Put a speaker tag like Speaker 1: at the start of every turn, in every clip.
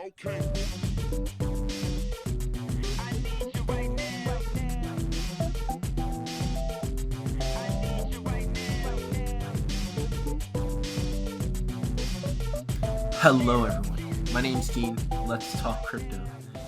Speaker 1: Okay.
Speaker 2: Hello everyone, my name's Dean. Let's talk crypto.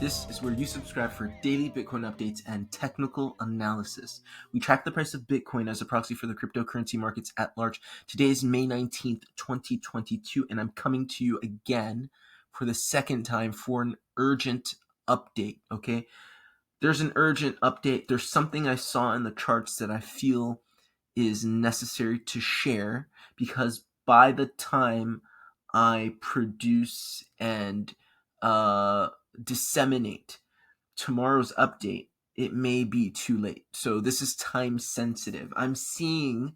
Speaker 2: This is where you subscribe for daily Bitcoin updates and technical analysis. We track the price of Bitcoin as a proxy for the cryptocurrency markets at large. Today is May 19th, 2022, and I'm coming to you again for the second time for an urgent update, okay? There's an urgent update. There's something I saw in the charts that I feel is necessary to share because by the time I produce and disseminate tomorrow's update, it may be too late. So this is time sensitive. I'm seeing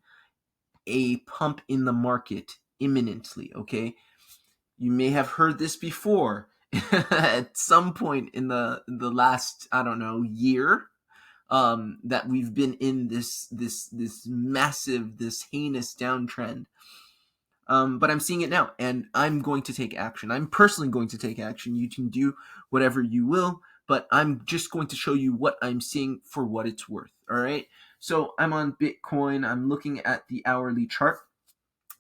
Speaker 2: a pump in the market imminently, okay? You may have heard this before at some point in the last, I don't know, year, that we've been in this massive, this heinous downtrend. But I'm seeing it now, and I'm going to take action. I'm personally going to take action. You can do whatever you will, but I'm just going to show you what I'm seeing for what it's worth. All right. So I'm on Bitcoin. I'm looking at the hourly chart.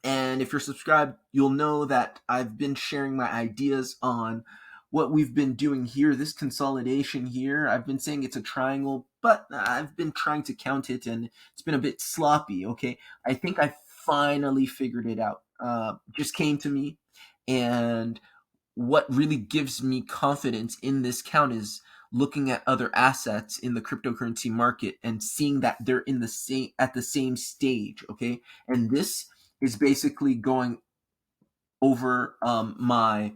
Speaker 2: And if you're subscribed, you'll know that I've been sharing my ideas on what we've been doing here, this consolidation here. I've been saying it's a triangle, but I've been trying to count it, and it's been a bit sloppy, okay? I think I finally figured it out. Just came to me, and what really gives me confidence in this count is looking at other assets in the cryptocurrency market and seeing that they're in the same at the same stage, okay? And this is basically going over my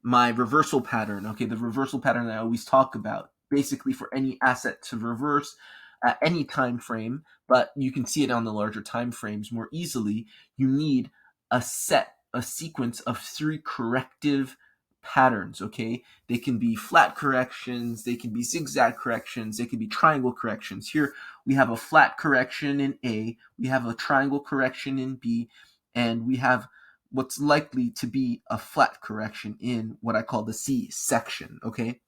Speaker 2: reversal pattern, okay? The reversal pattern that I always talk about, basically for any asset to reverse at any time frame, but you can see it on the larger time frames more easily. You need a sequence of 3 corrective patterns, okay? They can be flat corrections, they can be zigzag corrections, they can be triangle corrections. Here we have a flat correction in A, we have a triangle correction in B, and we have what's likely to be a flat correction in what I call the C section, okay?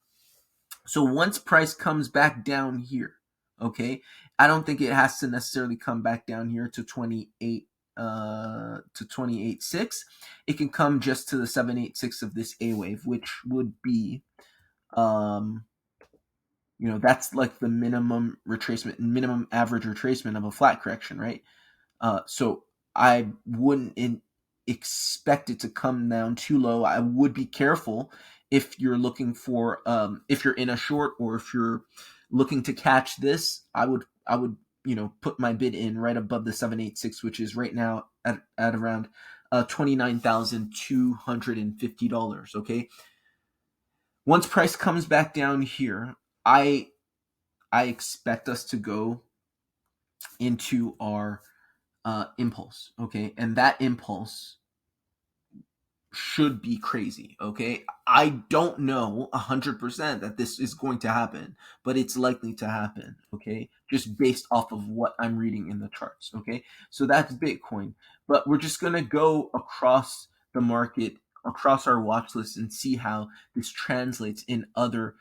Speaker 2: So once price comes back down here, okay, I don't think it has to necessarily come back down here to 28 to 28.6. It can come just to the 786 of this A wave, which would be that's like the minimum average retracement of a flat correction, right? So I wouldn't expect it to come down too low. I would be careful if you're looking for if you're in a short, or if you're looking to catch this. I would put my bid in right above the 786, which is right now at around $29,250. Okay. Once price comes back down here, I expect us to go into our impulse, okay? And that impulse should be crazy, okay? I don't know 100% that this is going to happen, but it's likely to happen, okay? Just based off of what I'm reading in the charts, okay? So that's Bitcoin. But we're just going to go across the market, across our watch list, and see how this translates in other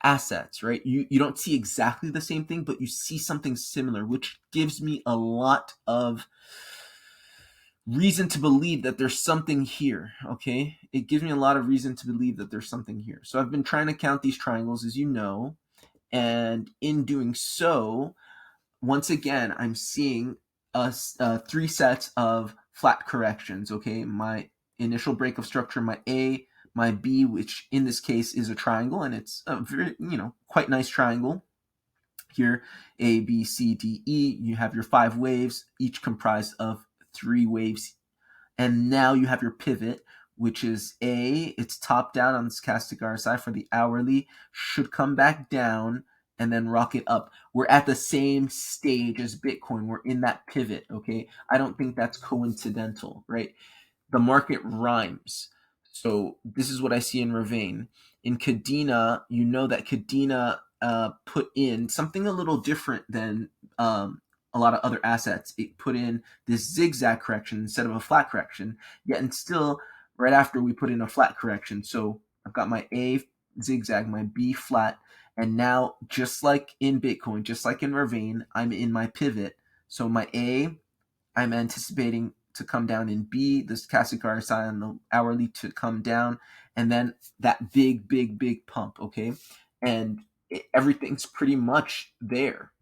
Speaker 2: assets, right? You don't see exactly the same thing, but you see something similar, which gives me a lot of reason to believe that there's something here, okay? It gives me a lot of reason to believe that there's something here. So I've been trying to count these triangles, as you know, and in doing so, once again, I'm seeing 3 sets of flat corrections, okay? My initial break of structure, my A, my B, which in this case is a triangle, and it's a very, quite nice triangle. Here, A, B, C, D, E, you have your 5 waves, each comprised of 3 waves. And now you have your pivot, which is A, it's top down on this stochastic RSI for the hourly, should come back down and then rocket up. We're at the same stage as Bitcoin. We're in that pivot, okay? I don't think that's coincidental, right? The market rhymes. So this is what I see in Ravane. In Kadena, you know that Kadena put in something a little different than a lot of other assets. It put in this zigzag correction instead of a flat correction, yet and still right after we put in a flat correction. So I've got my A zigzag, my B flat, and now just like in Bitcoin, just like in Ravine, I'm in my pivot. So my A, I'm anticipating to come down in B, the stochastic RSI on the hourly to come down, and then that big pump, okay? And everything's pretty much there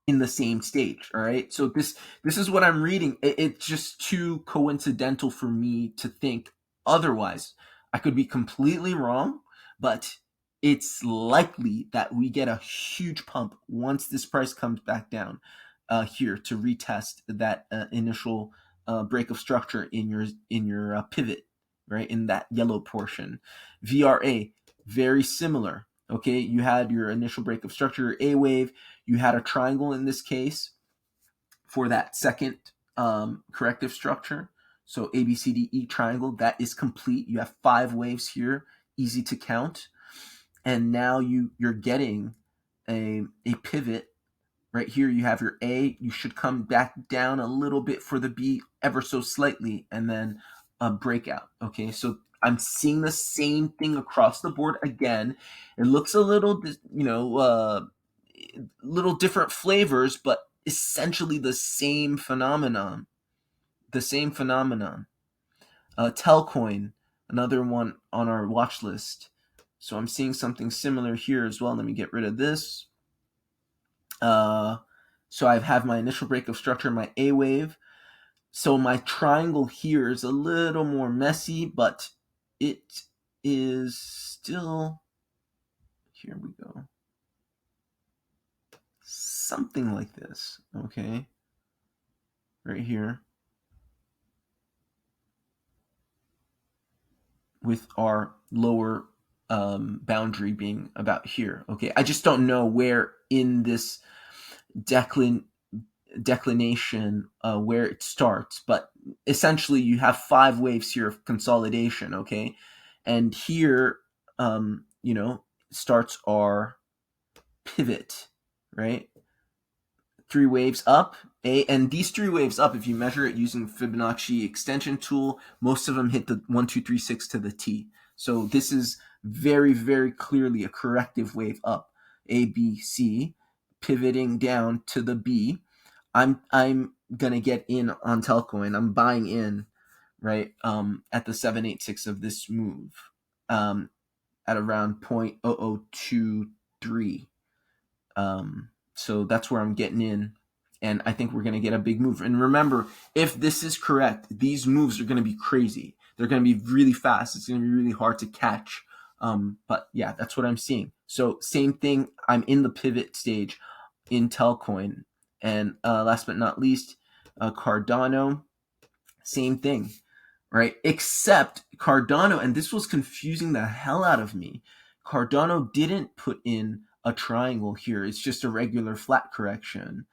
Speaker 2: in the same stage. All right. So this is what I'm reading. It's just too coincidental for me to think otherwise. I could be completely wrong, but it's likely that we get a huge pump once this price comes back down here to retest that initial break of structure in your pivot, right, in that yellow portion. VRA, very similar. Okay, you had your initial break of structure, A wave. You had a triangle in this case for that second corrective structure. So A, B, C, D, E triangle, that is complete. You have 5 waves here, easy to count. And now you're getting a pivot. Right here you have your A. You should come back down a little bit for the B, ever so slightly, and then a breakout. Okay, so I'm seeing the same thing across the board again. It looks a little, little different flavors, but essentially the same phenomenon. The same phenomenon. Telcoin, another one on our watch list. So I'm seeing something similar here as well. Let me get rid of this. So I have my initial break of structure, my A wave. So my triangle here is a little more messy, but it is still, here we go, something like this, okay, right here, with our lower boundary being about here, okay. I just don't know where in this declination where it starts, but essentially you have 5 waves here of consolidation, okay, and here starts our pivot, right? 3 waves up, and these 3 waves up, if you measure it using Fibonacci extension tool, most of them hit the 1 2 3 6 to the T. So this is very clearly a corrective wave up, A, B, C, pivoting down to the B. I'm gonna get in on Telcoin. I'm buying in, right, at the 786 of this move, at around 0.0023. So that's where I'm getting in, and I think we're gonna get a big move. And remember, if this is correct, these moves are gonna be crazy. They're gonna be really fast. It's gonna be really hard to catch. But yeah, that's what I'm seeing. So same thing. I'm in the pivot stage in Telcoin. And last but not least, Cardano, same thing, right? Except Cardano, and this was confusing the hell out of me, Cardano didn't put in a triangle here. It's just a regular flat correction.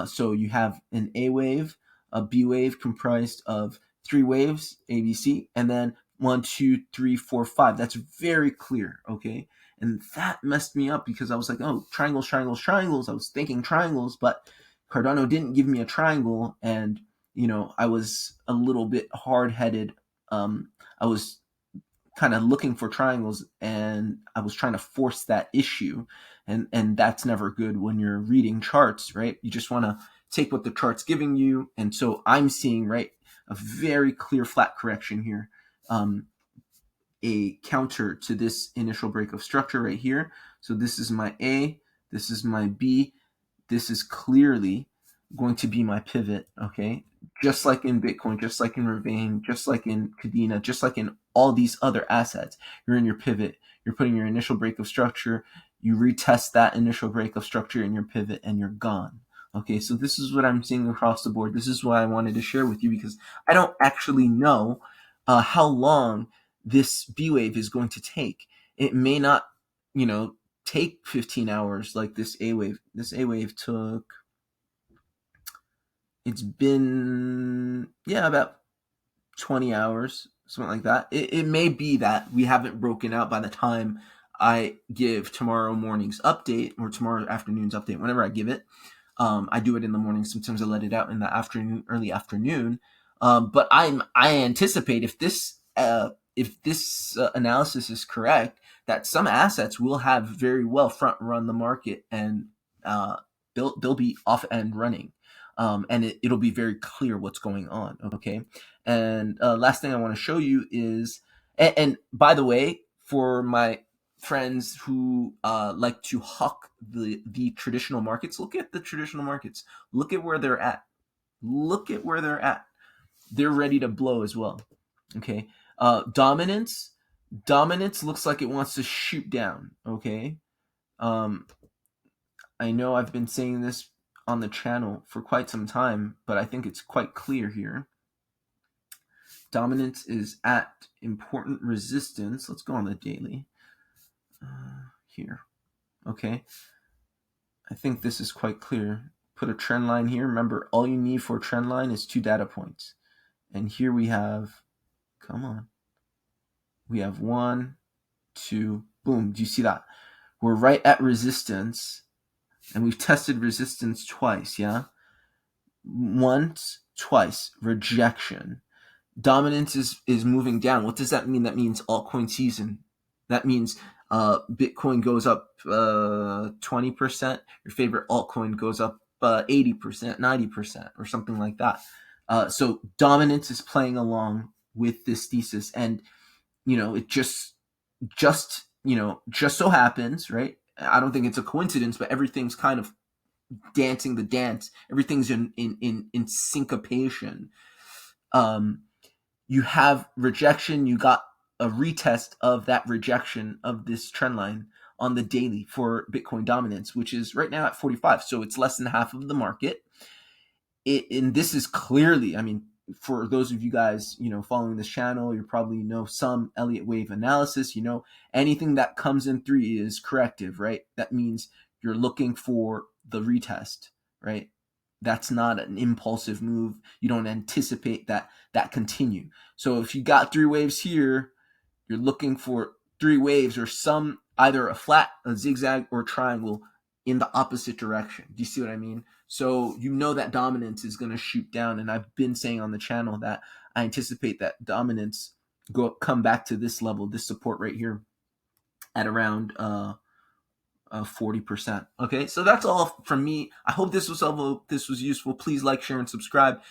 Speaker 2: So you have an A wave, a B wave comprised of 3 waves, A, B, C, and then 1, 2, 3, 4, 5. That's very clear, okay? And that messed me up because I was like, oh, triangles. I was thinking triangles, but Cardano didn't give me a triangle, and I was a little bit hard-headed. I was kind of looking for triangles, and I was trying to force that issue, and that's never good when you're reading charts, right? You just want to take what the chart's giving you, and so I'm seeing, right, a very clear flat correction here, a counter to this initial break of structure right here. So this is my A, this is my B, this is clearly going to be my pivot, okay? Just like in Bitcoin, just like in Ravine, just like in Cardano, just like in all these other assets, you're in your pivot, you're putting your initial break of structure, you retest that initial break of structure in your pivot, and you're gone. Okay, so this is what I'm seeing across the board. This is what I wanted to share with you because I don't actually know how long this B wave is going to take. It may not, take 15 hours like this A wave. This A wave took, it's been, about 20 hours, something like that. It may be that we haven't broken out by the time I give tomorrow morning's update or tomorrow afternoon's update, whenever I give it. I do it in the morning. Sometimes I let it out in the afternoon, early afternoon. But I anticipate if this if this analysis is correct, that some assets will have very well front run the market, and they'll be off and running, and it'll be very clear what's going on. Okay, and last thing I want to show you is, and by the way, for my friends who like to hawk the traditional markets, look at the traditional markets. Look at where they're at. Look at where they're at. They're ready to blow as well. Okay. Dominance looks like it wants to shoot down. Okay. I know I've been saying this on the channel for quite some time, but I think it's quite clear here. Dominance is at important resistance. Let's go on the daily here. Okay. I think this is quite clear. Put a trend line here. Remember, all you need for a trend line is 2 data points. And here we have, come on. We have 1, 2, boom. Do you see that? We're right at resistance, and we've tested resistance twice, yeah? Once, twice, rejection. Dominance is moving down. What does that mean? That means altcoin season. That means Bitcoin goes up 20%. Your favorite altcoin goes up 80%, 90%, or something like that. So dominance is playing along with this thesis, and it just so happens, right? I don't think it's a coincidence, but everything's kind of dancing the dance. Everything's in syncopation. You have rejection. You got a retest of that rejection of this trend line on the daily for Bitcoin dominance, which is right now at 45. So it's less than half of the market. And this is clearly, I mean, for those of you guys, following this channel, you probably know some Elliott wave analysis. Anything that comes in 3 is corrective, right? That means you're looking for the retest, right? That's not an impulsive move. You don't anticipate that continue. So if you got 3 waves here, you're looking for 3 waves or some, either a flat, a zigzag, or a triangle in the opposite direction. Do you see what I mean? So that dominance is going to shoot down, and I've been saying on the channel that I anticipate that dominance come back to this level, this support right here, at around 40%. Okay, so that's all from me. I hope this was useful. Please like, share, and subscribe.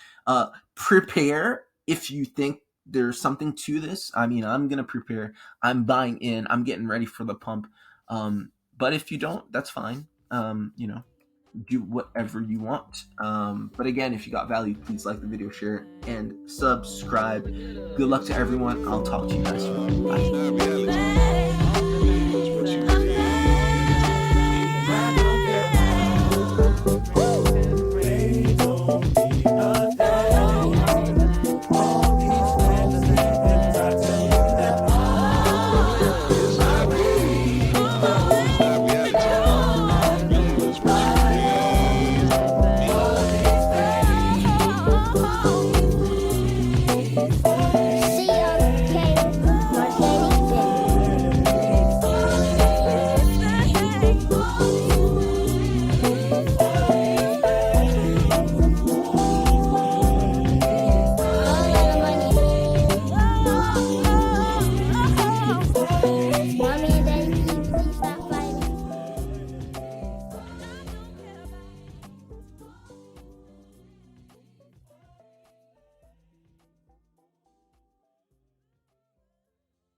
Speaker 2: Prepare if you think there's something to this. I mean, I'm gonna prepare. I'm buying in. I'm getting ready for the pump. But if you don't, that's fine. Do whatever you want. But again, if you got value, please like the video, share, and subscribe. Good luck to everyone. I'll talk to you guys soon. Bye.